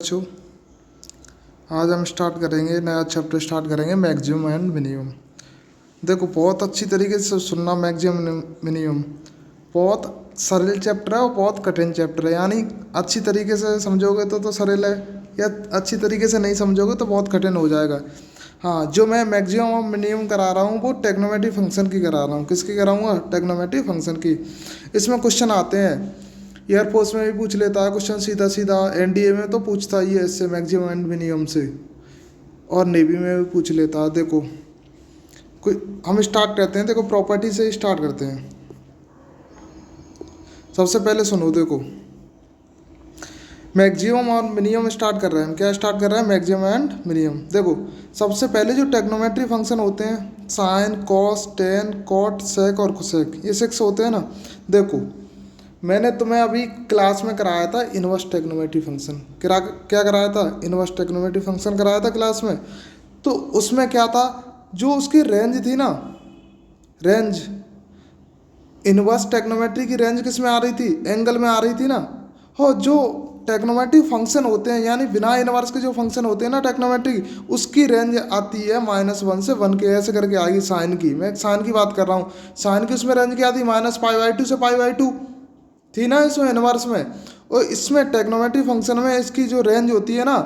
बच्चों, आज हम स्टार्ट करेंगे नया चैप्टर स्टार्ट करेंगे मैक्सिमम एंड मिनिमम। देखो, बहुत अच्छी तरीके से सुनना। मैक्सिमम मिनिमम बहुत सरल चैप्टर है और बहुत कठिन चैप्टर है। यानी अच्छी तरीके से समझोगे तो सरल है, या अच्छी तरीके से नहीं समझोगे तो बहुत कठिन हो जाएगा। हाँ, जो मैं मैक्सिमम और मिनिमम करा रहा हूँ वो टेक्नोमेट्री फंक्शन की करा रहा हूँ। किसकी कराऊंगा? टेक्नोमेट्री फंक्शन की। इसमें क्वेश्चन आते हैं, एयरफोर्स में भी पूछ लेता है क्वेश्चन सीधा सीधा, एनडीए में तो पूछता ही है इससे, मैक्सिमम एंड मिनिमम से, और नेवी में भी पूछ लेता है। देखो, कोई हम स्टार्ट करते हैं। देखो, प्रॉपर्टी से स्टार्ट करते हैं। सबसे पहले सुनो, देखो मैक्सिमम और मिनिमम स्टार्ट कर रहे हैं हम। क्या स्टार्ट कर रहे हैं? Maximum and minimum. देखो, सबसे पहले जो टेक्नोमेट्री फंक्शन होते हैं, साइन, कॉस, टेन, कॉट, सेक और कोसेक, ये 6 होते हैं ना। देखो, मैंने तुम्हें अभी क्लास में कराया था इनवर्स टेक्नोमेट्री फंक्शन। क्या कराया था? इनवर्स टेक्नोमेट्री फंक्शन कराया था क्लास में। तो उसमें क्या था, जो उसकी रेंज थी ना, रेंज, इनवर्स टेक्नोमेट्री की रेंज किस में आ रही थी? एंगल में आ रही थी ना। हो, जो टेक्नोमेट्री फंक्शन होते हैं, यानी बिना इनवर्स के जो फंक्शन होते हैं ना टेक्नोमेट्री, उसकी रेंज आती है -1 से 1 के, ऐसे करके आएगी। साइन की, मैं साइन की बात कर रहा हूँ। साइन की उसमें रेंज क्या थी? -π/2 से π/2 थी ना इसमें, इनवर्स में। और इसमें टेक्नोमेट्री फंक्शन में इसकी जो रेंज होती है ना,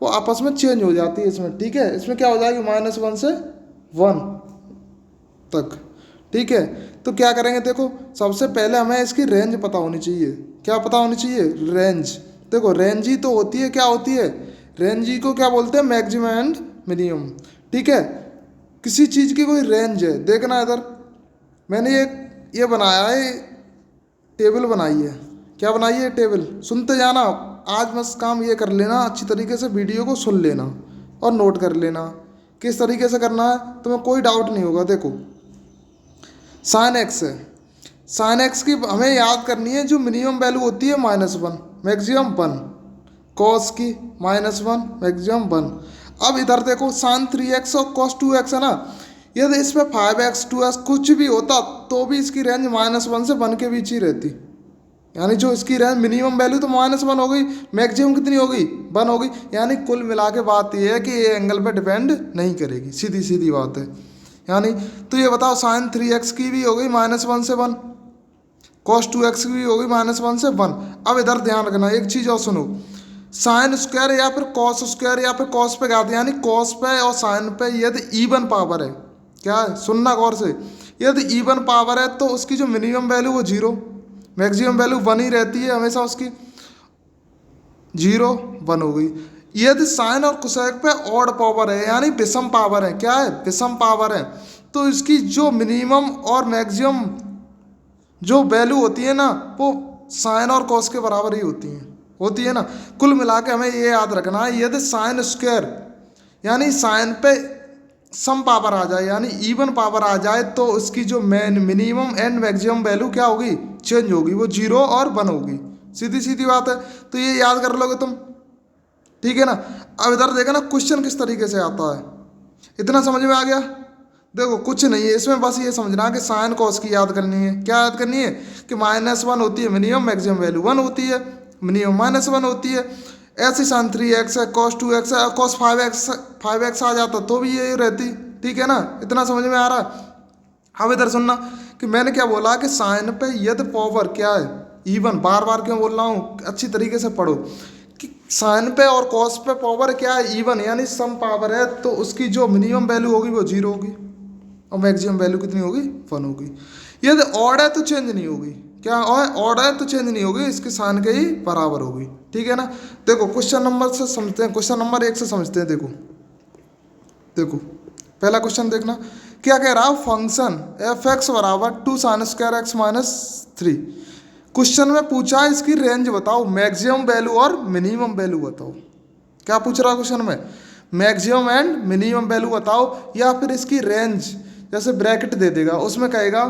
वो आपस में चेंज हो जाती है इसमें। ठीक है, इसमें क्या हो जाएगी? -1 से 1 तक। ठीक है, तो क्या करेंगे? देखो, सबसे पहले हमें इसकी रेंज पता होनी चाहिए। क्या पता होनी चाहिए? रेंज। देखो, रेंज ही तो होती है, क्या होती है? रेंज ही को क्या बोलते हैं? Maximum and minimum. ठीक है, किसी चीज़ की कोई रेंज है। देखना इधर, मैंने एक ये बनाया है, टेबल बनाई है। क्या बनाई है? टेबल। सुनते जाना। आज बस काम ये कर लेना, अच्छी तरीके से वीडियो को सुन लेना और नोट कर लेना किस तरीके से करना है, तुम्हें कोई डाउट नहीं होगा। देखो, साइन एक्स है। साइन एक्स की हमें याद करनी है, जो मिनिमम वैल्यू होती है -1, मैक्सिमम 1। कॉस की -1, मैक्सिमम 1। अब इधर देखो, साइन 3x और कॉस 2x है ना। यदि इसमें 5x 2x कुछ भी होता तो भी इसकी रेंज -1 से 1 के बीच ही रहती। यानी जो इसकी रेंज मिनिमम वैल्यू तो -1 हो गई, मैक्सिमम कितनी हो गई? 1 हो गई। यानी कुल मिला के बात यह है कि ये एंगल पे डिपेंड नहीं करेगी, सीधी सीधी बात है। यानी तो ये बताओ, साइन 3x की भी हो गई -1 से 1, कॉस 2x की भी हो गई -1 से 1। अब इधर ध्यान रखना एक चीज़ और सुनो, साइन स्क्वायर या फिर कॉस स्क्वायर या फिर कॉस पे क्या आते हैं, यानी कॉस पे और साइन पे यदि इवन पावर है, क्या है? सुनना गौर से, यदि इवन पावर है तो उसकी जो मिनिमम वैल्यू वो 0, मैक्सिमम वैल्यू 1 ही रहती है हमेशा उसकी। 0 1 हो गई। यदि साइन और कोसेक पे ऑड पावर है, यानी विषम पावर है, क्या है? विषम पावर है, तो इसकी जो मिनिमम और मैक्सिमम जो वैल्यू होती है ना, वो साइन और कॉस के बराबर ही होती है ना। कुल मिला के हमें ये याद रखना है, यदि साइन स्क्वायर यानी साइन पे सम पावर आ जाए, यानी इवन पावर आ जाए, तो उसकी जो मिनिमम एंड मैक्सिमम वैल्यू क्या होगी? चेंज होगी, वो 0 और 1 होगी। सीधी सीधी बात है, तो ये याद कर लोगे तुम। ठीक है ना। अब इधर देखा ना, क्वेश्चन किस तरीके से आता है, इतना समझ में आ गया? देखो, कुछ नहीं है इसमें, बस ये समझना कि साइन कॉस की याद करनी है। क्या याद करनी है? कि -1 होती है मिनिमम, मैक्सिमम वैल्यू 1 होती है, मिनिमम -1 होती है। ऐसे साइन 3x है, कॉस 2x है, कॉस 5x आ जाता तो भी ये रहती। ठीक है ना, इतना समझ में आ रहा है? अब इधर सुनना कि मैंने क्या बोला, कि साइन पे यदि पावर क्या है? इवन। बार बार क्यों बोल रहा हूँ, अच्छी तरीके से पढ़ो कि साइन पे और कॉस पे पावर क्या है? इवन, यानी सम पावर है, तो उसकी जो मिनिमम वैल्यू होगी वो 0 होगी और मैक्सिमम वैल्यू कितनी होगी? 1 होगी। यदि ऑड है तो चेंज नहीं होगी। क्या ऑड है तो चेंज नहीं होगी, इसके साइन के ही बराबर होगी। ठीक है ना। देखो, क्वेश्चन नंबर से समझते हैं, क्वेश्चन नंबर 1 से समझते हैं। देखो देखो, पहला क्वेश्चन देखना, क्या कह रहा है? फंक्शन f(x) बराबर 2 sin स्क्वायर x -3। क्वेश्चन में पूछा है इसकी रेंज बताओ, मैक्सिमम वैल्यू और मिनिमम वैल्यू बताओ। क्या पूछ रहा है क्वेश्चन में? मैक्सिमम एंड मिनिमम वैल्यू बताओ, या फिर इसकी रेंज, जैसे ब्रैकेट दे देगा उसमें कहेगा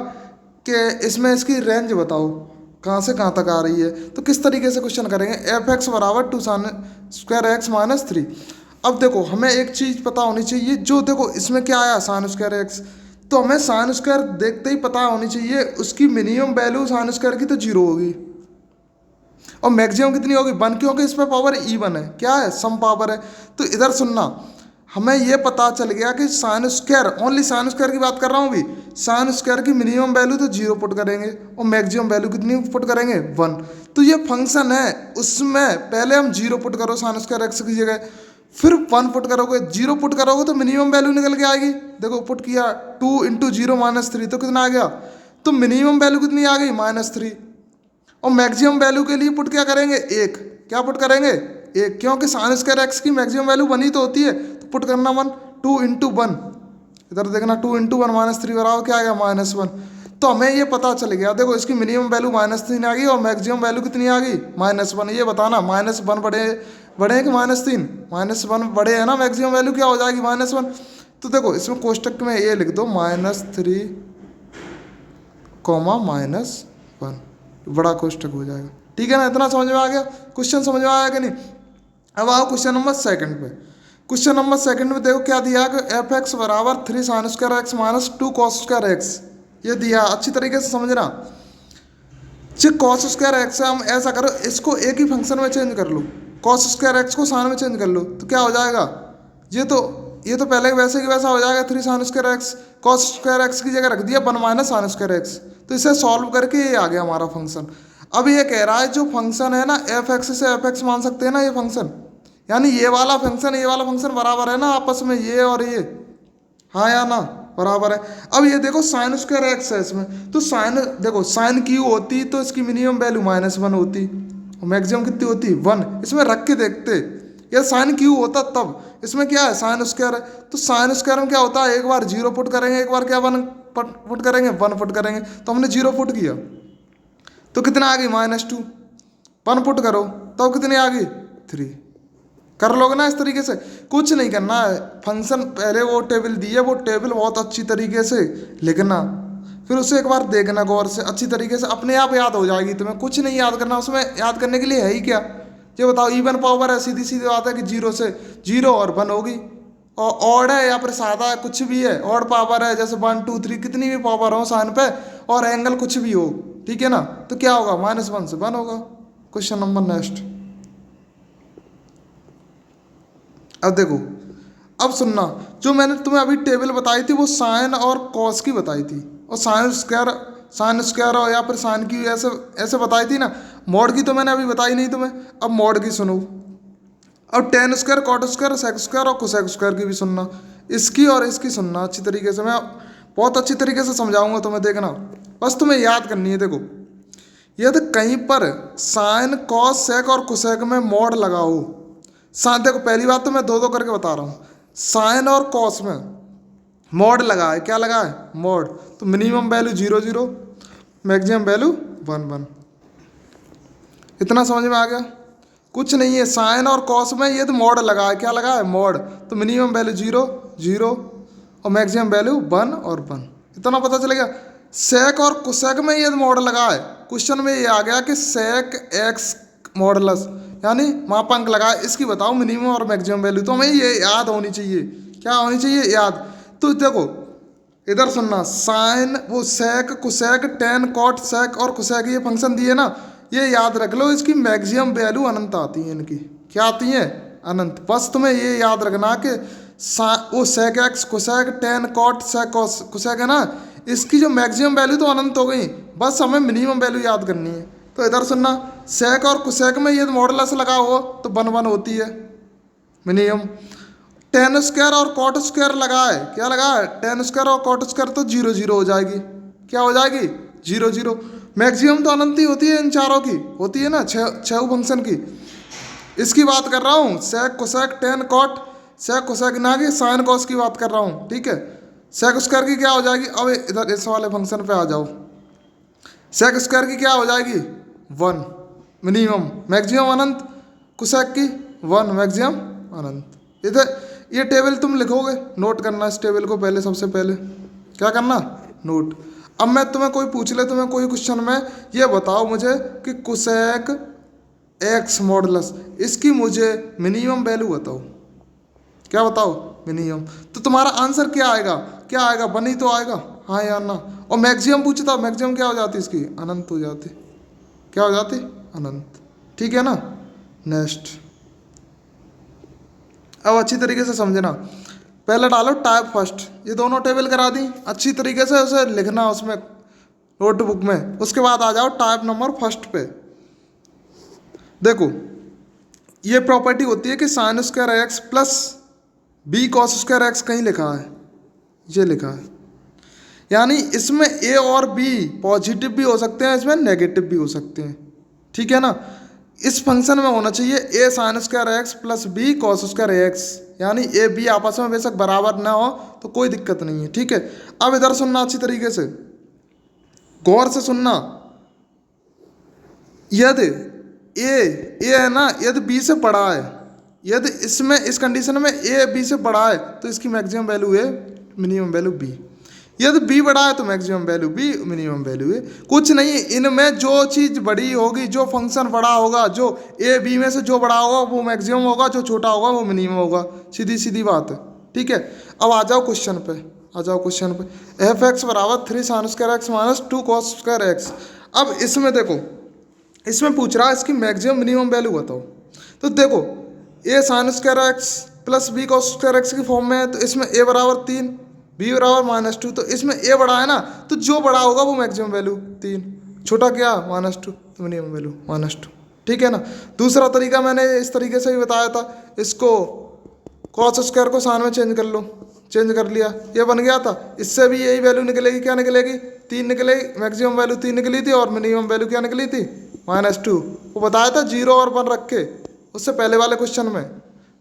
कि इसमें इसकी रेंज बताओ कहाँ से कहाँ तक आ रही है। तो किस तरीके से क्वेश्चन करेंगे? f(x) बराबर 2 sin स्क्वायर x -3। अब देखो, हमें एक चीज़ पता होनी चाहिए, जो देखो इसमें क्या आया, साइन स्क्वायर एक्स, तो हमें साइन स्क्वायर देखते ही पता होनी चाहिए उसकी मिनिमम वैल्यू साइन स्क्वायर की तो 0 होगी। और मैक्सिमम कितनी होगी 1, क्योंकि इस पर पावर इवन है, क्या है सम पावर है। तो इधर सुनना, हमें ये पता चल गया कि sine square, only sine square की बात कर रहा हूँ अभी, साइन स्क्वायर की मिनिमम वैल्यू तो 0 पुट करेंगे और मैक्सिमम वैल्यू कितनी पुट करेंगे 1। तो ये फंक्शन है, उसमें पहले हम 0 पुट करो साइन स्क्वायर एक्स की जगह, फिर 1 पुट करोगे, 0 पुट करोगे तो मिनिमम वैल्यू निकल के आएगी। देखो पुट किया 2 इंटू 0 -3, तो कितना आ गया, तो मिनिमम वैल्यू कितनी आ गई -3। और मैक्सिमम वैल्यू के लिए पुट क्या करेंगे 1, क्या पुट करेंगे 1, क्योंकि साइन स्क्वायर एक्स की मैक्सिमम वैल्यू 1 ही तो होती है, तो पुट करना 1, 2 इंटू 1, इधर देखना 2 इंटू 1 -3 बराबर क्या आएगा -1। तो हमें ये पता चल गया, देखो इसकी मिनिमम वैल्यू -3 आ गई और मैक्सिमम वैल्यू कितनी आ गई -1। ये बताना -1 बड़े हैं कि -3, -1 बड़े हैं ना, मैक्सिमम वैल्यू क्या हो जाएगी -1। तो देखो इसमें कोष्टक में ये लिख दो -3, -1, बड़ा कोष्टक हो जाएगा, ठीक है ना। इतना समझ में आ गया, क्वेश्चन समझ में आया कि नहीं। अब आओ क्वेश्चन नंबर सेकंड पे। क्वेश्चन नंबर सेकंड में देखो क्या दिया है, एफ एक्स बराबर 3 sign square x -2 cos square x, ये दिया, अच्छी तरीके से समझना। कॉस स्क्वायर एक्स है, हम ऐसा करो इसको एक ही फंक्शन में चेंज कर लो, कॉस स्क्वायर एक्स को साइन में चेंज कर लो, तो क्या हो जाएगा, ये तो पहले वैसे की वैसा हो जाएगा, 3 sign square x, cos square x की जगह रख दिया 1 - साइन स्क्वायर एक्स, तो इसे सॉल्व करके ये आ गया हमारा फंक्शन। अब ये कह रहा है जो फंक्शन है ना एफ एक्स से एफ एक्स मान सकते हैं ना ये फंक्शन, यानी ये वाला फंक्शन बराबर है ना आपस में, ये और ये, हाँ या ना, बराबर है। अब ये देखो साइन स्क्वायर एक्स है इसमें, तो साइन देखो साइन क्यू होती तो इसकी मिनिमम वैल्यू -1 होती और मैक्सिमम कितनी होती 1, इसमें रख के देखते, या साइन क्यू होता तब, इसमें क्या है साइन स्क्वायर है, तो साइन स्क्वायर में क्या होता है, एक बार 0 पुट करेंगे, एक बार क्या 1 पुट करेंगे, 1 पुट करेंगे, तो हमने 0 पुट किया तो कितना आ गई -2, 1 पुट करो तो कितनी आ गई 3, कर लोगे ना इस तरीके से। कुछ नहीं करना है, फंक्शन पहले वो टेबल दी है, वो टेबल बहुत अच्छी तरीके से लिखना, फिर उसे एक बार देखना गौर से, अच्छी तरीके से अपने आप याद हो जाएगी तुम्हें, कुछ नहीं याद करना उसमें, याद करने के लिए है ही क्या, ये बताओ इवन पावर है, सीधी सीधी बात है कि 0 से 0 और 1 होगी, और ऑड है या फिर सादा है, कुछ भी है, ऑड पावर है जैसे 1 2 3 कितनी भी पावर हो साइन पे, और एंगल कुछ भी हो, ठीक है ना, तो क्या होगा -1 से 1 होगा। Question number next. अब देखो, अब सुनना, जो मैंने तुम्हें अभी टेबल बताई थी वो साइन और कॉस की बताई थी, और साइन स्क्वायर और या फिर साइन की ऐसे ऐसे बताई थी ना, मॉड की तो मैंने अभी बताई नहीं तुम्हें, अब मॉड की सुनो। अब tan square, cot square, sec square और कोसेक स्क्वायर की भी सुनना, इसकी और इसकी सुनना अच्छी तरीके से, मैं बहुत अच्छी तरीके से समझाऊंगा तुम्हें, देखना बस तुम्हें याद करनी है। देखो यदि कहीं पर साइन कॉस सेक और कोसेक में मॉड लगाओ, देखो पहली बात तो मैं दो दो करके बता रहा हूँ, साइन और कॉस में मॉड लगा है, क्या लगा है मॉड, तो मिनिमम वैल्यू 0 0, मैक्सिमम वैल्यू 1 1, इतना समझ में आ गया। कुछ नहीं है, साइन और कॉस में ये तो मॉड लगा है, क्या लगा है मॉड, तो मिनिमम वैल्यू 0 0 और मैक्सिमम वैल्यू 1 और 1, इतना पता चलेगा। सेक और कुसेक में ये मॉड लगा है, क्वेश्चन में ये आ गया कि सेक एक्स मॉडलस, यानी मापांक लगा है, इसकी बताओ मिनिमम और मैक्सिमम वैल्यू, तो हमें ये याद होनी चाहिए, क्या होनी चाहिए याद। तो देखो इधर सुनना, साइन वो सेक कुसेक टेन कॉट सेक और कुसेक ये फंक्शन दिए ना, ये याद रख लो, इसकी मैक्सिमम वैल्यू अनंत आती है, इनकी क्या आती है अनंत। बस तुम्हें ये याद रखना कि वो sec x cosec tan cot sec cosec है ना, इसकी जो मैक्सिमम वैल्यू तो अनंत हो गई, बस हमें मिनिमम वैल्यू याद करनी है। तो इधर सुनना, सेक और कुसेक में ये मॉडुलस लगा हो तो 1 1 होती है मिनिमम, टेन स्क्वायर और कॉट स्क्वायर लगा है, क्या लगा है टेन स्क्वायर और कॉट स्क्वायर, तो 0 0 हो जाएगी, क्या हो जाएगी 0 0। मैक्सिमम तो अनंत ही होती है, इन चारों की होती है ना, छह फंक्शन की, इसकी बात कर रहा हूँ, sec cosec tan cot sec cosec ना कि साइन कॉस की बात कर रहा हूँ, ठीक है। सेक स्क्वायर की क्या हो जाएगी, अब इधर इस वाले फंक्शन पे आ जाओ, सेक स्क्वायर की क्या हो जाएगी 1 मिनिमम, मैक्सिमम अनंत, कोसेक की 1 मैक्सिमम अनंत। इधर ये टेबल तुम लिखोगे, नोट करना इस टेबल को पहले, सबसे पहले क्या करना नोट। अब मैं तुम्हें कोई पूछ ले, तुम्हें कोई क्वेश्चन में ये बताओ मुझे कि कोसेक एक्स मॉडुलस, इसकी मुझे मिनिमम वैल्यू बताओ, क्या बताओ मिनिमम, तो तुम्हारा आंसर क्या आएगा, क्या आएगा 1 ही तो आएगा, हाँ या ना। और मैक्सिमम पूछता, मैक्सिमम क्या हो जाती इसकी अनंत हो जाती, क्या हो जाती अनंत, ठीक है ना। नेक्स्ट, अब अच्छी तरीके से समझना। पहले डालो टाइप फर्स्ट, ये दोनों टेबल करा दी अच्छी तरीके से, उसे लिखना उसमें नोटबुक में। उसके बाद आ जाओ टाइप नंबर फर्स्ट पे। देखो ये प्रॉपर्टी होती है कि sine square x plus b cos square x कहीं लिखा है, ये लिखा है, यानी इसमें ए और बी पॉजिटिव भी हो सकते हैं, इसमें नेगेटिव भी हो सकते हैं, ठीक है ना। इस फंक्शन में होना चाहिए a sine square x plus b cos square x, यानी ए बी आपस में बेशक बराबर ना हो तो कोई दिक्कत नहीं है, ठीक है। अब इधर सुनना अच्छी तरीके से, गौर से सुनना। यदि ए है ना, यदि बी से बड़ा है, यदि इसमें इस कंडीशन में ए बी से बड़ा है तो इसकी मैक्सिमम वैल्यू है, मिनिमम वैल्यू बी। यदि बी बड़ा है तो maximum value b, minimum value है। कुछ नहीं, इनमें जो चीज़ बड़ी होगी, जो फंक्शन बड़ा होगा, जो ए बी में से जो बड़ा होगा वो मैक्सिमम होगा, जो छोटा होगा वो मिनिमम होगा, सीधी सीधी बात है, ठीक है। अब आ जाओ क्वेश्चन पे, आ जाओ क्वेश्चन पे। एफ एक्स बराबर 3 sign square x minus 2 cos square x. अब इसमें देखो, इसमें पूछ रहा है इसकी मैक्सिमम मिनिमम वैल्यू बताओ। तो देखो a sine square x plus b cos square x की फॉर्म में है, तो इसमें ए बराबर 3 बी बराबर -2, तो इसमें ए बड़ा है ना, तो जो बड़ा होगा वो मैक्सिमम वैल्यू 3, छोटा क्या -2, तो मिनिमम वैल्यू -2, ठीक है ना। दूसरा तरीका मैंने इस तरीके से भी बताया था, इसको कॉस स्क्वायर को साइन में चेंज कर लो, चेंज कर लिया, ये बन गया था। इससे भी यही वैल्यू निकलेगी, क्या निकलेगी, 3 निकलेगी, मैक्सिमम वैल्यू 3 निकली थी और मिनिमम वैल्यू क्या निकली थी, -2। वो बताया था 0 और 1 रख के, उससे पहले वाले क्वेश्चन में।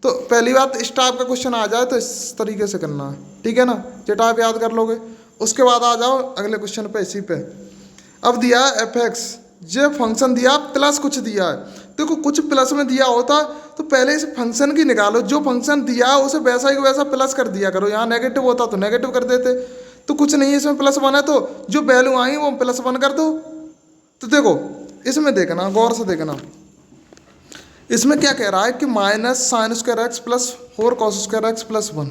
तो पहली बात, इस टाइप का क्वेश्चन आ जाए तो इस तरीके से करना है, ठीक है ना, ये टाइप याद कर लोगे। उसके बाद आ जाओ अगले क्वेश्चन पे, इसी पे। अब दिया है एफ एक्स, ये फंक्शन दिया प्लस कुछ दिया है। देखो कुछ प्लस में दिया होता तो पहले इस फंक्शन की निकालो, जो फंक्शन दिया है उसे वैसा ही वैसा प्लस कर दिया करो। यहाँ नेगेटिव होता तो नेगेटिव कर देते, तो कुछ नहीं है इसमें, प्लस 1 है तो जो वैल्यू आई वो +1 कर दो। तो देखो इसमें देखना, गौर से देखना, इसमें क्या कह रहा है कि minus sign square x plus 4 cos square x plus 1,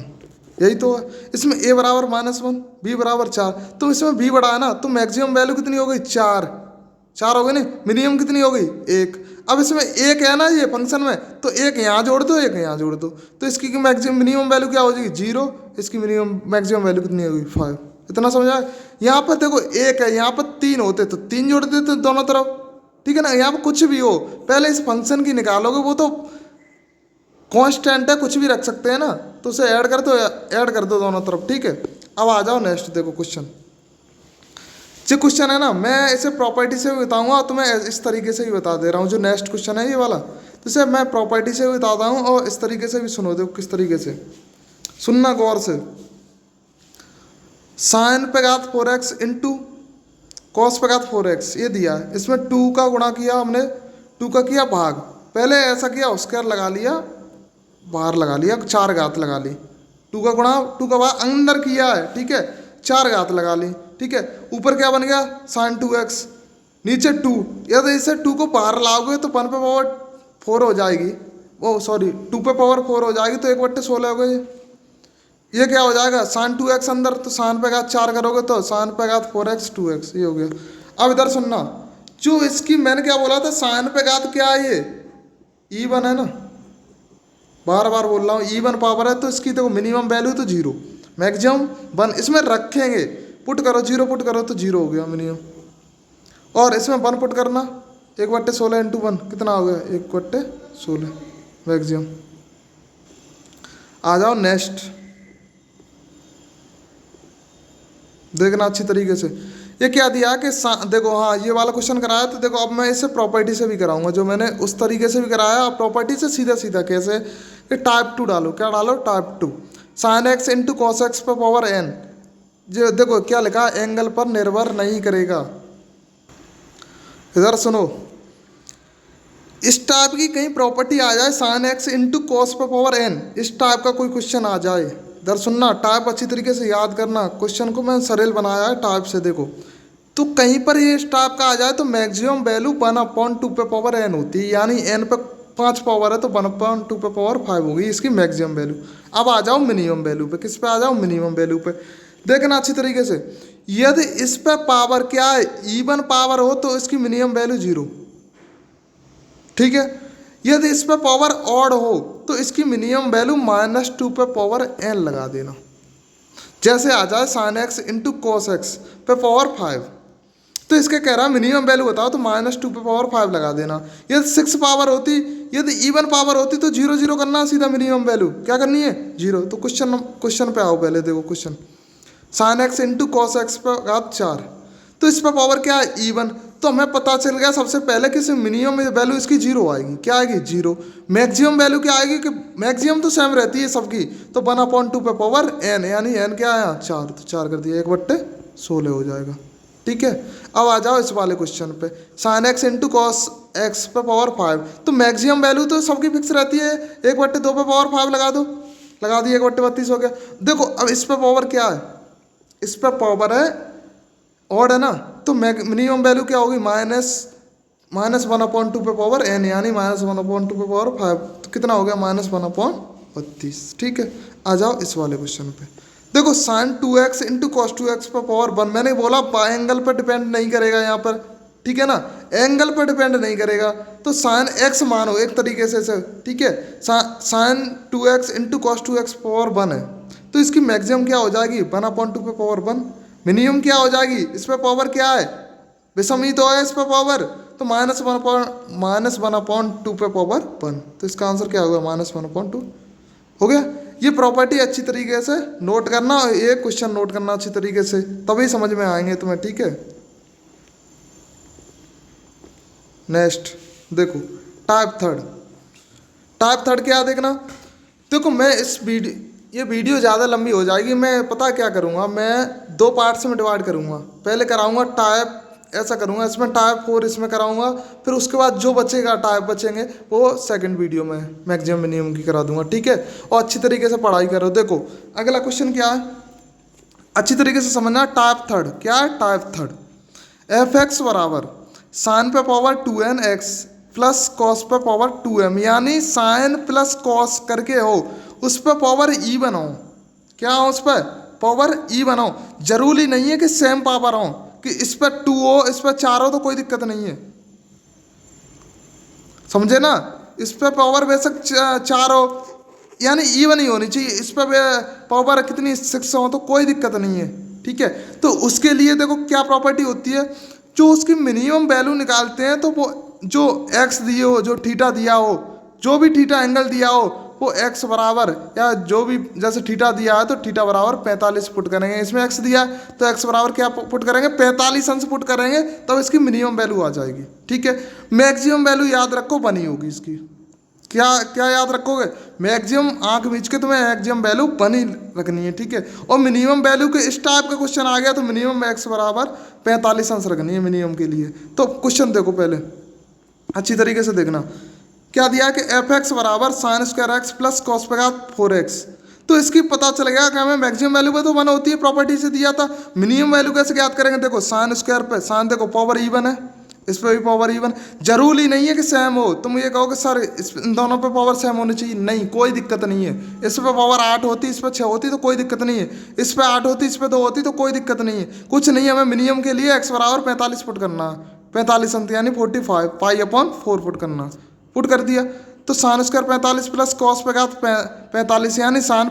यही तो है। इसमें ए बराबर -1, बी बराबर 4, तो इसमें बी बड़ा है ना, तो मैक्सिमम वैल्यू कितनी हो गई, 4 हो गई नहीं, मिनिमम कितनी हो गई, 1। अब इसमें 1 है ना ये फंक्शन में, तो 1 यहाँ जोड़ दो, 1 यहाँ जोड़ दो, तो इसकी मैक्सिमम मिनिमम वैल्यू क्या हो जाएगी, 0। इसकी मिनिमम मैक्सिमम वैल्यू कितनी होगी, 5। इतना समझा। यहाँ पर देखो 1 है, यहाँ पर 3 होते तो 3 जोड़ देते दोनों तरफ, ठीक है ना। यहाँ पर कुछ भी हो, पहले इस फंक्शन की निकालोगे, वो तो कांस्टेंट है, कुछ भी रख सकते हैं ना, तो उसे ऐड कर दो, ऐड कर दो दोनों तरफ, ठीक है। अब आ जाओ नेक्स्ट, देखो क्वेश्चन, जो क्वेश्चन है ना, मैं इसे प्रॉपर्टी से भी बताऊंगा, तो मैं इस तरीके से भी बता दे रहा हूँ। जो नेक्स्ट क्वेश्चन है ये वाला, तो इसे मैं प्रॉपर्टी से भी बताता हूँ और इस तरीके से भी सुनो, देखो किस तरीके से सुनना गौर से। साइन पे घात 4x इंटू कॉस पे घात 4x ये दिया है, इसमें 2 का गुणा किया हमने, 2 का किया भाग, पहले ऐसा किया स्क्वायर लगा लिया, बाहर लगा लिया, 4 घात लगा ली, 2 का गुणा 2 का भाग अंदर किया है, ठीक है, 4 घात लगा ली, ठीक है। ऊपर क्या बन गया, साइन 2x, नीचे 2, यदि इसे 2 को बाहर लाओगे तो 1 पे पावर 4 हो जाएगी, वो सॉरी 2 पे पावर 4 हो जाएगी, तो 1/16 हो गई। ये क्या हो जाएगा, साइन 2x अंदर, तो साइन पे घात 4 करोगे तो साइन पे घात 4x 2x, ये हो गया। अब इधर सुनना, जो इसकी मैंने क्या बोला था, साइन पे घात क्या है, ये E1 है ना, बार बार बोल रहा हूँ, E1 पावर है, तो इसकी देखो मिनिमम वैल्यू तो 0, मैक्सिमम 1, इसमें रखेंगे, पुट करो 0 पुट करो तो 0 हो गया मिनिमम, और इसमें 1 पुट करना, 1/16 इंटू 1 कितना हो गया, 1/16 मैक्सिमम। आ जाओ नेक्स्ट, देखना अच्छी तरीके से। ये क्या दिया कि देखो, हाँ ये वाला क्वेश्चन कराया, तो देखो अब मैं इसे प्रॉपर्टी से भी कराऊंगा, जो मैंने उस तरीके से भी कराया, अब प्रॉपर्टी से सीधा सीधा कैसे, कि टाइप 2 डालो, क्या डालो, type 2, sine x into cos x पे पावर n, जो देखो क्या लिखा, एंगल पर निर्भर नहीं करेगा। इधर सुनो, इस टाइप की कहीं प्रॉपर्टी आ जाए, साइन एक्स इंटू कॉस पे पावर n, इस टाइप का कोई क्वेश्चन आ जाए, इधर सुनना, टाइप अच्छी तरीके से याद करना, क्वेश्चन को मैं सरल बनाया है टाइप से, देखो तो कहीं पर ये इस टाइप का आ जाए तो मैक्सिमम वैल्यू 1/2 पे पावर n होती है, यानी n पे 5 पावर है तो 1/2 पे पावर 5 होगी इसकी मैक्सिमम वैल्यू। अब आ जाओ मिनिमम वैल्यू पे, किस पे आ जाओ, मिनिमम वैल्यू पे। देखना अच्छी तरीके से, यदि इस पे पावर क्या है, E1 पावर हो तो इसकी मिनिमम वैल्यू 0, ठीक है। यदि इस पे पावर ऑड हो तो इसकी मिनिमम वैल्यू -2 पे पावर n लगा देना। जैसे आ जाए sine x into cos x पे पावर 5, तो इसके कह रहा मिनिमम वैल्यू बताओ, तो -2 पे पावर 5 लगा देना। यदि 6 पावर होती, यदि इवन पावर होती तो 0 0 करना सीधा, मिनिमम वैल्यू क्या करनी है 0। तो क्वेश्चन पे आओ, पहले देखो question. Sine x into cos x पे घात 4, तो इस पर पावर क्या है इवन, तो हमें पता चल गया सबसे पहले कि मिनिमम वैल्यू इसकी 0 आएगी। क्या आएगी 0। मैक्सिमम वैल्यू क्या आएगी कि मैक्सिमम तो सेम रहती है सबकी, तो 1/2 पे पावर n, यानी n क्या आया 4, तो 4 कर दिया, 1/16 हो जाएगा। ठीक है। अब आ जाओ इस वाले क्वेश्चन पे, sine x into cos x पे पावर 5, तो मैक्सिमम वैल्यू तो सबकी फिक्स रहती है, 1/2 पे पावर 5 लगा दो, लगा दिए 1/32 हो गया। देखो अब इस पे पावर क्या है, इस पे पावर है ऑड है ना, तो मिनिमम वैल्यू क्या होगी -1/2 पे पावर n, यानी -1/2 पे पावर 5, तो कितना हो गया -1/32। ठीक है। आ जाओ इस वाले क्वेश्चन पे, देखो sign 2x into cos 2x पे पावर 1, मैंने बोला एंगल पर डिपेंड नहीं करेगा यहाँ पर, ठीक है ना, एंगल पर डिपेंड नहीं करेगा, तो साइन x मानो एक तरीके से, ठीक है। Sign 2x into cos 2x power 1 है, तो इसकी मैक्सिमम क्या हो जाएगी 1/2 पे पावर 1, मिनिमम क्या हो जाएगी, इस पर पावर क्या है विषम तो है इस पर पावर, तो -1/2 पे पावर 1, तो इसका आंसर क्या होगा -1/2 हो गया। ये प्रॉपर्टी अच्छी तरीके से नोट करना, और ये क्वेश्चन नोट करना अच्छी तरीके से, तभी समझ में आएंगे तुम्हें। ठीक है। नेक्स्ट देखो टाइप थर्ड क्या देखना, देखो मैं ये वीडियो ज़्यादा लंबी हो जाएगी, मैं पता क्या करूँगा, मैं 2 पार्ट्स में डिवाइड करूँगा। पहले कराऊँगा टाइप, ऐसा करूँगा इसमें टाइप 4 इसमें कराऊँगा, फिर उसके बाद जो बचेगा टाइप बचेंगे वो सेकंड वीडियो में मैक्सिमम मिनिमम की करा दूंगा। ठीक है। और अच्छी तरीके से पढ़ाई करो। देखो अगला क्वेश्चन क्या है, अच्छी तरीके से समझना। टाइप थर्ड क्या है, टाइप थर्ड f(x) बराबर साइन पे पावर 2n(x) प्लस कॉस पे पावर 2m, यानी साइन प्लस कॉस करके हो उस पर पावर इवन हो, क्या हो उस पर पावर इवन हो, जरूरी नहीं है कि सेम पावर हो, कि इस पर 2 हो इस पर 4 हो तो कोई दिक्कत नहीं है, समझे ना। इस पर पावर बेशक 4 हो, यानी इवन ही होनी चाहिए, इस पर पावर कितनी 6 हो तो कोई दिक्कत नहीं है। ठीक है। तो उसके लिए देखो क्या प्रॉपर्टी होती है, जो उसकी मिनिमम वैल्यू निकालते हैं, तो वो जो एक्स दिए हो, जो थीटा दिया हो, जो भी थीटा एंगल दिया हो, वो एक्स बराबर, या जो भी जैसे थीटा दिया है तो थीटा बराबर 45 पुट करेंगे, इसमें एक्स दिया है तो एक्स बराबर क्या पुट करेंगे 45 अंश पुट करेंगे, तब इसकी मिनिमम वैल्यू आ जाएगी। ठीक है। मैक्सिमम वैल्यू याद रखो बनी होगी इसकी, क्या क्या याद रखोगे, मैक्सिमम आंख बीच के तुम्हें मैक्सिमम वैल्यू बनी रखनी है। ठीक है। और मिनिमम वैल्यू के इस टाइप का क्वेश्चन आ गया तो मिनिमम एक्स बराबर 45 अंश रखनी है मिनिमम के लिए। तो क्वेश्चन देखो पहले अच्छी तरीके से देखना, क्या दिया कि f(x) बराबर sign square x plus cos पे घात 4x, तो इसकी पता चल गया कि हमें मैक्सिमम वैल्यू पे तो 1 होती है, प्रॉपर्टी से दिया था। मिनिमम वैल्यू कैसे ज्ञात करेंगे, देखो साइन स्क्वायर पे साइन देखो पावर इवन है, इस पर भी पावर इवन, जरूरी नहीं है कि सेम हो। तुम ये कहो कि सर इन दोनों पे पावर सेम होनी चाहिए, नहीं कोई दिक्कत नहीं है। इस पर पावर 8 होती, इस पर 6 होती तो कोई दिक्कत नहीं है, इस पर 8 होती, इस पर 2 होती तो कोई दिक्कत नहीं है, कुछ नहीं। हमें मिनिमम के लिए x बराबर 45 पुट करना, 45 अंत यानी 45 पाई/4 पुट करना, पुट कर दिया तो साइन स्क्वायर 45 प्लस कॉस पे घात 45, यानी साइन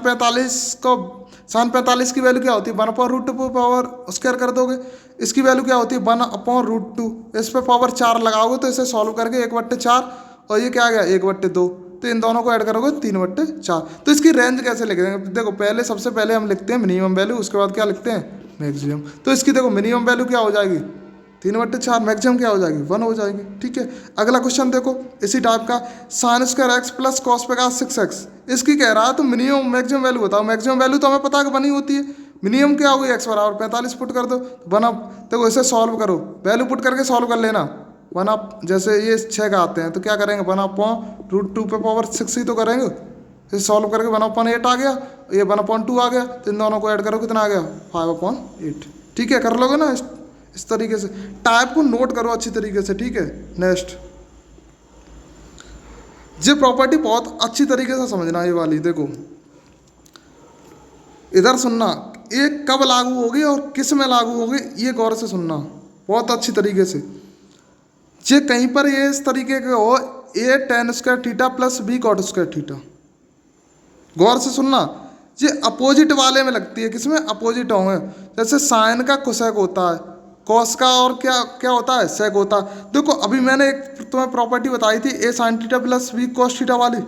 45 की वैल्यू क्या होती है 1/√2 पावर स्क्वायर कर दोगे, इसकी वैल्यू क्या होती है 1/√2, इस पे पावर 4 लगाओगे तो इसे सॉल्व करके 1/4, और ये क्या आ गया 1/2, तो इन दोनों को ऐड करोगे 3/4। तो इसकी रेंज कैसे लिख देंगे, देखो पहले सबसे पहले हम लिखते हैं मिनिमम वैल्यू, उसके बाद क्या लिखते हैं मैक्सिमम। तो इसकी देखो मिनिमम वैल्यू क्या हो जाएगी 3/4, मैक्सिमम क्या हो जाएगी 1 हो जाएगी। ठीक है। अगला क्वेश्चन देखो इसी टाइप का, sign square x plus cos पे घात 6x, इसकी कह रहा है तो मिनिमम मैक्सिमम वैल्यू बताओ। मैक्सिमम वैल्यू तो हमें पता है कि बनी होती है, मिनिमम क्या होगी x बराबर 45 पुट कर दो, बना। देखो इसे सॉल्व करो, वैल्यू पुट करके सॉल्व कर लेना। 1 जैसे ये 6 का आते हैं तो क्या करेंगे 1/√2 पे पावर 6 ही तो करेंगे, इसे सॉल्व करके 1/8 आ गया, ये 1/2 आ गया, तो इन दोनों को ऐड करो कितना आ गया 5/8। ठीक है, कर लोगे ना इस तरीके से, टाइप को नोट करो अच्छी तरीके से। ठीक है। नेक्स्ट, ये प्रॉपर्टी बहुत अच्छी तरीके से समझना, ये वाली देखो इधर सुनना, ये कब लागू होगी और किस में लागू होगी ये गौर से सुनना बहुत अच्छी तरीके से। ये कहीं पर ये इस तरीके के हो a tan square theta plus b cot square theta. गौर से सुनना, ये अपोजिट वाले में लगती है, किसमें अपोजिट होंगे। जैसे साइन का कोसेक होता है, कॉस का और क्या क्या होता है, सेक होता है। देखो अभी मैंने एक तुम्हें प्रॉपर्टी बताई थी a sine theta plus b cos theta वाली,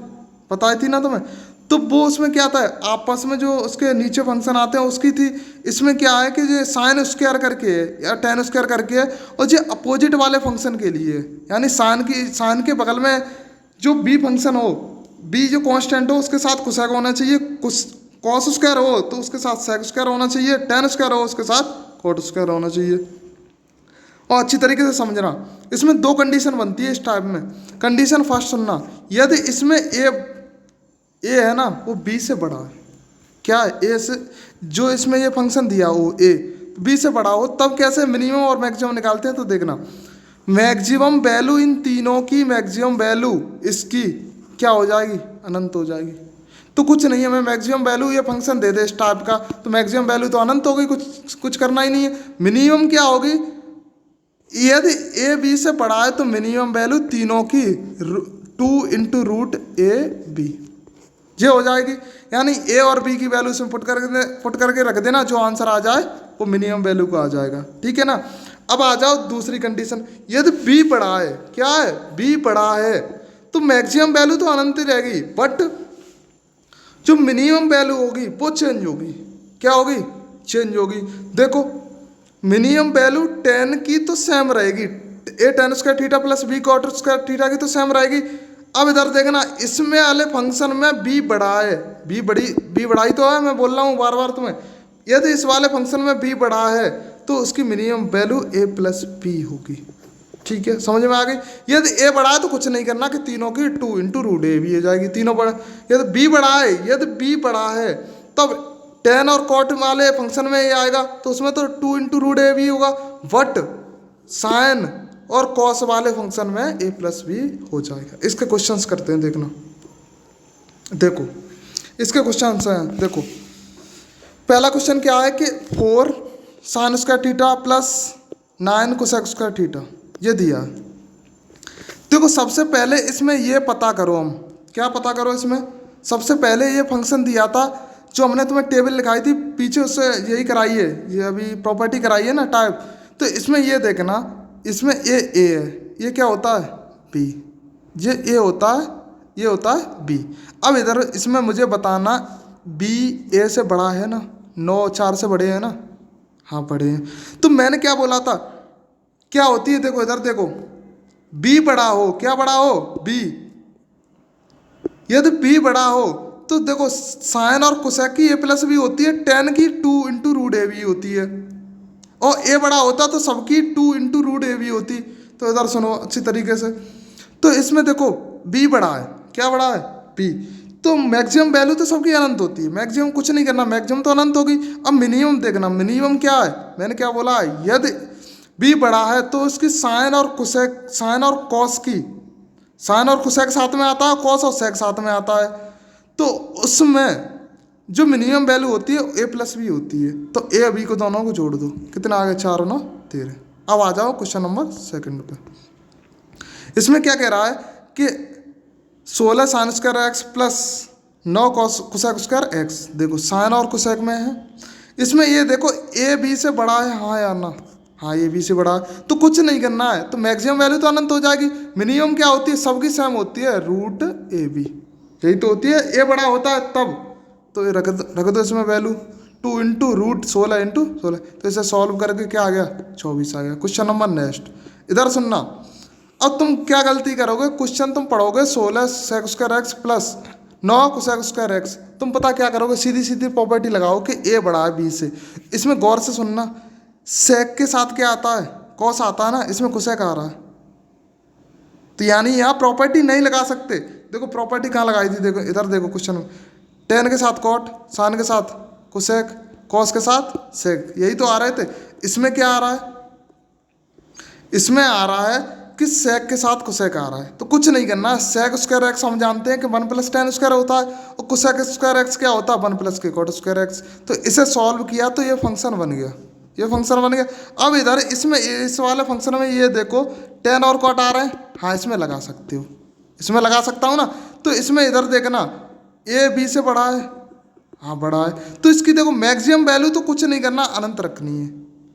बताई थी ना तुम्हें। तो वो उसमें क्या था, आपस में जो उसके नीचे फंक्शन आते हैं उसकी थी। इसमें क्या है कि ये साइन स्क्वायर करके है या टेन स्क्वायर करके है, और ये अपोजिट वाले फंक्शन के लिए है। यानी साइन के बगल में जो बी फंक्शन हो, बी जो कांस्टेंट हो उसके साथ कोसेक होना चाहिए, कॉस स्क्वायर हो तो उसके साथ सेक स्क्वायर होना चाहिए, टेन स्क्वायर हो उसके साथ कॉट स्क्वायर होना चाहिए। और अच्छी तरीके से समझना, इसमें दो कंडीशन बनती है इस टाइप में। कंडीशन फर्स्ट सुनना, यदि इसमें ए है ना वो बी से बड़ा है, क्या है ए से, जो इसमें ये फंक्शन दिया हो ए बी से बड़ा हो, तब कैसे मिनिमम और मैक्सिमम निकालते हैं। तो देखना, मैक्सिमम वैल्यू इन तीनों की, मैक्सिमम वैल्यू इसकी क्या हो जाएगी, अनंत हो जाएगी। तो कुछ नहीं है, मैं मैक्सिमम वैल्यू ये फंक्शन दे दे इस टाइप का, तो मैक्सिमम वैल्यू तो अनंत हो गई, कुछ करना ही नहीं है। मिनिमम क्या होगी, यदि ए बी से बड़ा है तो मिनिमम वैल्यू तीनों की 2 इंटू रूट ए बी ये हो जाएगी। यानी ए और बी की वैल्यू इसमें पुट करके रख देना, जो आंसर आ जाए वो मिनिमम वैल्यू का आ जाएगा, ठीक है ना। अब आ जाओ दूसरी कंडीशन, यदि बी बड़ा है, क्या है, बी बड़ा है, तो मैक्सिमम वैल्यू तो अनंत ही रहेगी, बट जो मिनिमम वैल्यू होगी वो चेंज होगी। क्या होगी, चेंज होगी। देखो मिनिमम वैल्यू 10 की तो सेम रहेगी, a tan square theta plus b cot square theta की तो सेम रहेगी। अब इधर देखना, इसमें वाले फंक्शन में बी बड़ा है, बी बड़ाई तो है, मैं बोल रहा हूँ बार बार तुम्हें। यदि इस वाले फंक्शन में बी बड़ा है तो उसकी मिनिमम वैल्यू ए प्लस बी होगी, ठीक है, समझ में आ गई। यदि ए बड़ा है तो कुछ नहीं करना कि तीनों की 2 इंटू रूट ए भी हो जाएगी, तीनों बड़ा। यदि बी बड़ा है, यदि बी बड़ा है तब टेन और कॉट वाले फंक्शन में ये आएगा, तो उसमें तो 2 इंटू रूट ए भी होगा, बट साइन और कॉस वाले फंक्शन में ए प्लस बी हो जाएगा। इसके क्वेश्चंस करते हैं, देखना, देखो इसके क्वेश्चन हैं। देखो पहला क्वेश्चन क्या है कि 4 sine square theta plus 9 cosec square theta ये दिया। देखो सबसे पहले इसमें ये पता करो, हम क्या पता करो, इसमें सबसे पहले ये फंक्शन दिया था जो हमने तुम्हें टेबल लिखाई थी पीछे, उससे यही कराई है, ये अभी प्रॉपर्टी कराई है ना टाइप। तो इसमें ये देखना, इसमें ए है, ये क्या होता है, बी, ये ए होता है, ये होता है बी। अब इधर इसमें मुझे बताना बी ए से बड़ा है ना, 9 4 से बड़े हैं ना, हाँ बड़े हैं। तो मैंने क्या बोला था, क्या होती है, देखो इधर देखो, बी बड़ा हो, क्या बड़ा हो, बी। यदि बी बड़ा हो तो देखो साइन और कोसेक की ए प्लस बी होती है, 10 की 2 इंटू रूट ए बी होती है, और ए बड़ा होता तो सबकी 2 इंटू रूट ए बी होती। तो इधर सुनो अच्छी तरीके से, तो इसमें देखो बी बड़ा है, क्या बड़ा है, बी, तो मैक्सिमम वैल्यू तो सबकी अनंत होती है, मैक्सिमम कुछ नहीं करना, मैक्सिमम तो अनंत होगी। अब मिनिमम देखना, मिनिमम क्या है, मैंने क्या बोला, यदि बी बड़ा है तो उसकी साइन और कोसेक, साइन और कॉस की, साइन और कोसेक साथ में आता है, कॉस और सेक साथ में आता है, तो उसमें जो मिनिमम वैल्यू होती है ए प्लस बी होती है। तो ए बी को दोनों को जोड़ दो, कितना आ गया, 4 और 9 13। अब आ जाओ क्वेश्चन नंबर 2 पे। इसमें क्या कह रहा है कि 16 sign square x plus 9 cosec square x. देखो साइन और कोसेक में है, इसमें ये देखो ए बी से बड़ा है, हाँ या ना, हाँ ये बी से बड़ा है, तो कुछ नहीं करना है, तो मैक्सिमम वैल्यू तो अनंत हो जाएगी। मिनिमम क्या होती है, सबकी सेम होती है, रूट ए बी, यही तो होती है। ए बड़ा होता है तब, तो ये रख दो इसमें वैल्यू, 2 इंटू रूट 16 इंटू 16, तो इसे सॉल्व करके क्या आ गया, 24 आ गया। क्वेश्चन नंबर नेक्स्ट, इधर सुनना। अब तुम क्या गलती करोगे, क्वेश्चन तुम पढ़ोगे 16 sec square x plus 9 cosec square x, तुम पता क्या करोगे, सीधी सीधी प्रॉपर्टी लगाओ कि ए बड़ा है बी से। इसमें गौर से सुनना, सेक के साथ क्या आता है, कॉस आता है ना, इसमें कोसेक आ रहा है, तो यानी यहाँ प्रॉपर्टी नहीं लगा सकते। देखो प्रॉपर्टी कहाँ लगाई थी, देखो इधर देखो क्वेश्चन में, 10 के साथ कॉट, साइन के साथ कोसेक, कॉस के साथ सेक, यही तो आ रहे थे। इसमें क्या आ रहा है, इसमें आ रहा है कि सेक के साथ कोसेक आ रहा है, तो कुछ नहीं करना, सेक स्क्वायर एक्स हम जानते हैं कि 1 + tan स्क्वायर होता है, और कोसेक स्क्वायर एक्स क्या होता है, 1 + कॉट स्क्वायर एक्स। तो इसे सॉल्व किया तो ये फंक्शन बन गया, ये फंक्शन बन गया। अब इधर इसमें इस वाले फंक्शन में ये देखो 10 और कॉट आ रहे हैं, हाँ इसमें लगा सकते हो, इसमें लगा सकता हूँ ना। तो इसमें इधर देखना ए बी से बड़ा है, हाँ बड़ा है, तो इसकी देखो मैक्सिमम वैल्यू तो कुछ नहीं करना, अनंत रखनी है।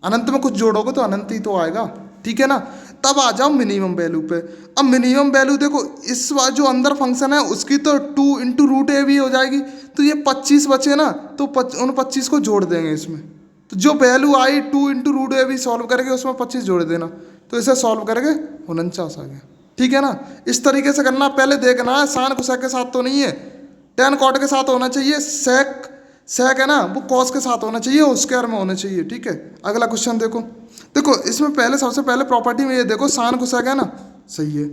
अनंत में कुछ जोड़ोगे तो अनंत ही तो आएगा, ठीक है ना। तब आ जाओ मिनिमम वैल्यू पे। अब मिनिमम वैल्यू देखो, इस बार जो अंदर फंक्शन है उसकी तो 2 × √a भी हो जाएगी, तो ये 25 बचे ना, तो उन 25 को जोड़ देंगे इसमें। तो जो वैल्यू आई 2 × √a भी सॉल्व करके उसमें 25 जोड़ देना, तो इसे सॉल्व करके 49 आ गया, ठीक है ना। इस तरीके से करना। पहले देखना है साइन कोसेक के साथ तो नहीं है, टेन कॉट के साथ होना चाहिए, सेक सेक है ना वो कॉस के साथ होना चाहिए, और स्क्वायर में होना चाहिए, ठीक है। अगला क्वेश्चन देखो, देखो इसमें पहले सबसे पहले प्रॉपर्टी में ये देखो साइन कोसेक है ना, सही है।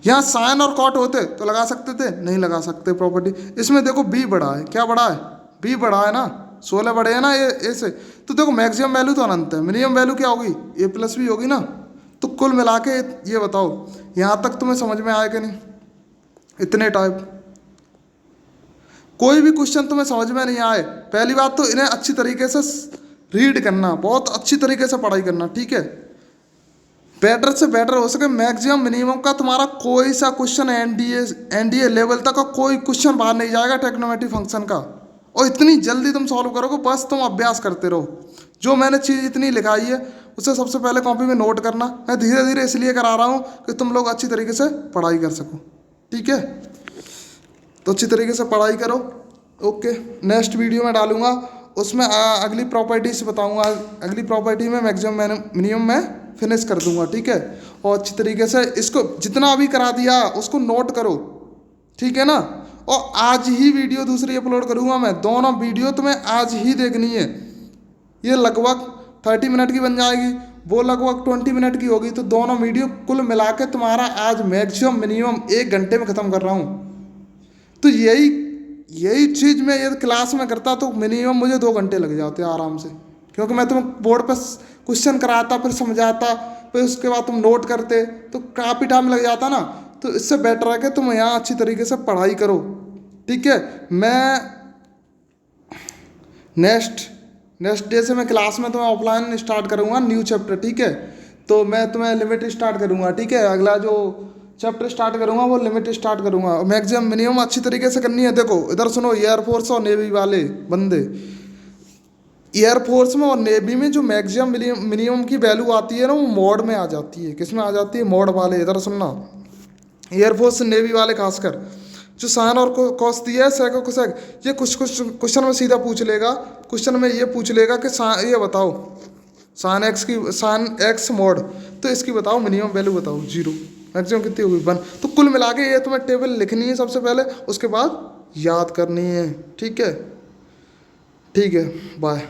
यहाँ साइन और कॉट होते तो लगा सकते थे, नहीं लगा सकते प्रॉपर्टी। इसमें देखो बी बड़ा है, क्या बड़ा है, बी बड़ा है ना, 16 बड़े हैं ना ए से। तो देखो मैक्सिमम वैल्यू तो अनंत है, मिनिमम वैल्यू क्या होगी, a+b होगी ना। तो कुल मिला के ये बताओ यहाँ तक तुम्हें समझ में आया कि नहीं, इतने टाइप। कोई भी क्वेश्चन तुम्हें समझ में नहीं आए, पहली बात तो इन्हें अच्छी तरीके से रीड करना, बहुत अच्छी तरीके से पढ़ाई करना, ठीक है। बेटर से बेटर हो सके मैक्सिमम मिनिमम का तुम्हारा कोई सा क्वेश्चन एनडीए लेवल तक का कोई क्वेश्चन बाहर नहीं जाएगा ट्रिग्नोमेट्री फंक्शन का। और इतनी जल्दी तुम सॉल्व करोगे, बस तुम अभ्यास करते रहो। जो मैंने चीज़ इतनी लिखाई है उसे सबसे पहले कॉपी में नोट करना। मैं धीरे धीरे इसलिए करा रहा हूँ कि तुम लोग अच्छी तरीके से पढ़ाई कर सको, ठीक है। तो अच्छी तरीके से पढ़ाई करो, ओके। नेक्स्ट वीडियो में डालूंगा, उसमें अगली प्रॉपर्टीज बताऊंगा। अगली प्रॉपर्टी में मैक्सिमम मिनिमम में फिनिश कर दूंगा, ठीक है। और अच्छी तरीके से इसको जितना अभी करा दिया उसको नोट करो, ठीक है ना। और आज ही वीडियो दूसरी अपलोड करूंगा मैं, दोनों वीडियो तुम्हें आज ही देखनी है। ये लगभग 30 मिनट की बन जाएगी, वो लगभग 20 मिनट की होगी। तो दोनों वीडियो कुल मिला के तुम्हारा आज मैक्सिमम मिनिमम 1 घंटे में ख़त्म कर रहा हूँ। तो यही चीज़ मैं ये क्लास में करता तो मिनिमम मुझे 2 घंटे लग जाते आराम से, क्योंकि मैं तुम्हें बोर्ड पर क्वेश्चन कराता, फिर समझाता, फिर उसके बाद तुम नोट करते, तो काफ़ी टाइम लग जाता ना। तो इससे बेटर है कि तुम यहाँ अच्छी तरीके से पढ़ाई करो, ठीक है। मैं नेक्स्ट डे से मैं क्लास में तुम्हें ऑफलाइन स्टार्ट करूँगा न्यू चैप्टर, ठीक है। तो मैं तुम्हें लिमिट स्टार्ट करूँगा, ठीक है। अगला जो चैप्टर स्टार्ट करूँगा वो लिमिट स्टार्ट करूँगा। मैक्सिमम मिनिमम अच्छी तरीके से करनी है। देखो इधर सुनो, एयरफोर्स और नेवी वाले बंदे, एयरफोर्स में और नेवी में जो मैक्सिमम मिनिमम की वैल्यू आती है ना, वो मोड में आ जाती है। किस में आ जाती है, मोड वाले। इधर सुनना, एयरफोर्स नेवी वाले खासकर, जो साइन और कॉस दिया है, सेक और कोसेक, ये कुछ क्वेश्चन में सीधा पूछ लेगा। क्वेश्चन में ये पूछ लेगा कि ये बताओ साइन एक्स मोड, तो इसकी बताओ मिनिमम वैल्यू बताओ, 0। मैक्सिमम कितनी होगी, 1। तो कुल मिला के ये तुम्हें टेबल लिखनी है सबसे पहले, उसके बाद याद करनी है, ठीक है। ठीक है, बाय।